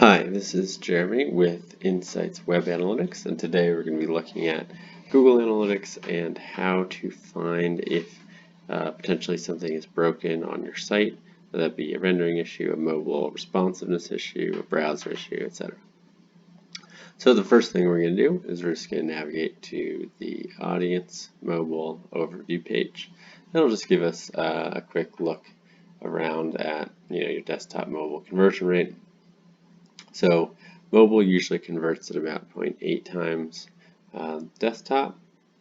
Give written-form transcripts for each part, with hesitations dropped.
Hi, this is Jeremy with Insights Web Analytics, and today we're going to be looking at Google Analytics and how to find if potentially something is broken on your site, whether that be a rendering issue, a mobile responsiveness issue, a browser issue, etc. So the first thing we're going to do is we're just going to navigate to the Audience Mobile Overview page. That'll just give us a quick look around at your desktop mobile conversion rate. So mobile usually converts at about 0.8 times desktop,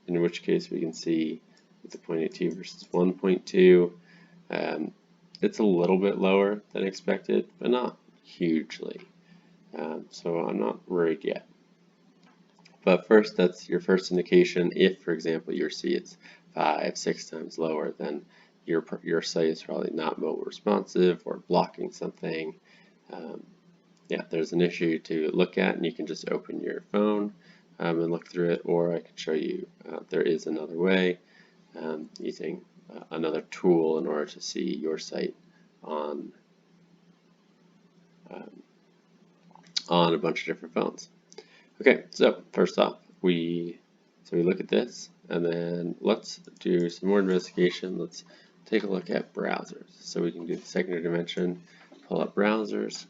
in which case we can see with the 0.82 versus 1.2, it's a little bit lower than expected, but not hugely. So I'm not worried yet. But first, that's your first indication. If, for example, your C is 5-6 times lower, then your site is probably not mobile responsive or blocking something. Yeah, there's an issue to look at, and you can just open your phone and look through it, or I can show you there is another way using another tool in order to see your site on a bunch of different phones. Okay, so first off, we look at this, and then let's do some more investigation. Let's take a look at browsers. So we can do the secondary dimension, pull up browsers.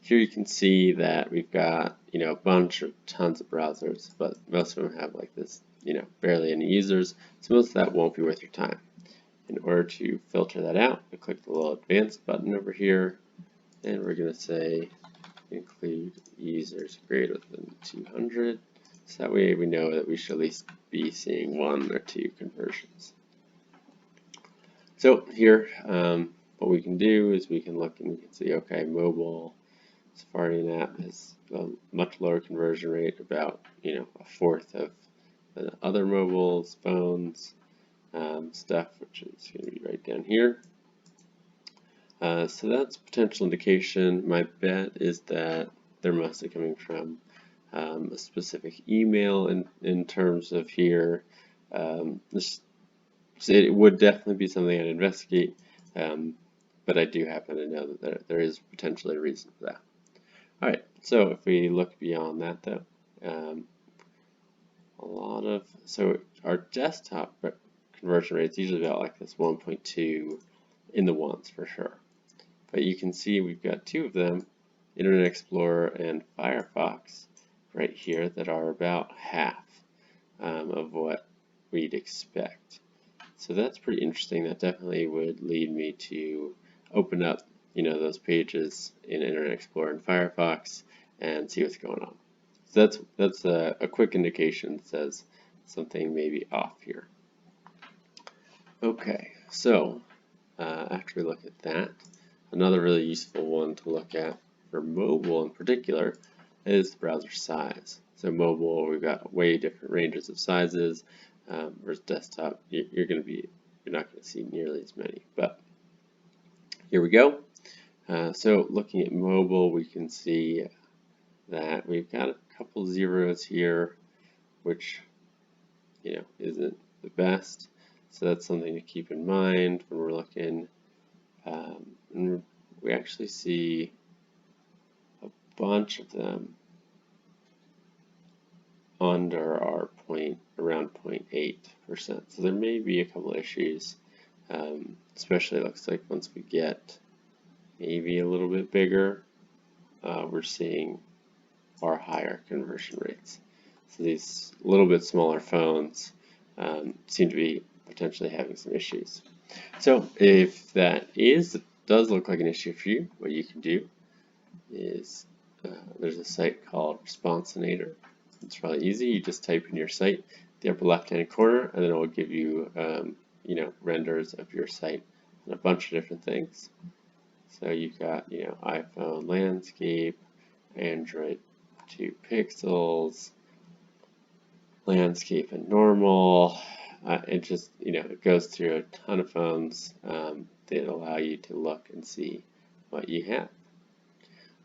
Here you can see that we've got a bunch of tons of browsers, but most of them have like this barely any users, so most of that won't be worth your time. In order to filter that out, we click the little advanced button over here, and we're going to say include users greater than 200, so that way we know that we should at least be seeing 1 or 2 conversions. So here what we can do is we can look and we can see, okay, mobile Safari app has a much lower conversion rate, about a fourth of the other mobiles, phones, stuff, which is going to be right down here. So that's a potential indication. My bet is that they're mostly coming from a specific email in terms of here. It would definitely be something I'd investigate, but I do happen to know that there is potentially a reason for that. Alright, so if we look beyond that though, so our desktop conversion rate is usually about like this 1.2 in the ones for sure. But you can see we've got 2 of them, Internet Explorer and Firefox, right here that are about half of what we'd expect. So that's pretty interesting. That definitely would lead me to open up those pages in Internet Explorer and Firefox and see what's going on. So that's a quick indication that says something may be off here. Okay, so after we look at that, another really useful one to look at for mobile in particular is the browser size. So mobile, we've got way different ranges of sizes. Versus desktop, you're not going to see nearly as many. But here we go. So looking at mobile, we can see that we've got a couple zeros here, which isn't the best. So that's something to keep in mind when we're looking. And we actually see a bunch of them under our around 0.8%. So there may be a couple issues, especially it looks like once we get maybe a little bit bigger, we're seeing far higher conversion rates. So these little bit smaller phones seem to be potentially having some issues. So if that does look like an issue for you, what you can do is there's a site called Responsinator. It's really easy. You just type in your site, the upper left-hand corner, and then it will give you renders of your site and a bunch of different things. So you've got iPhone landscape, Android 2 pixels, landscape and normal. It just it goes through a ton of phones that allow you to look and see what you have.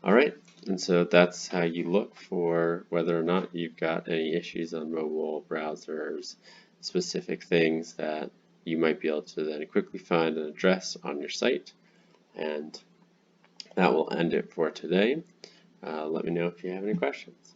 Alright, and so that's how you look for whether or not you've got any issues on mobile browsers, specific things that you might be able to then quickly find and address on your site. And that will end it for today. Let me know if you have any questions.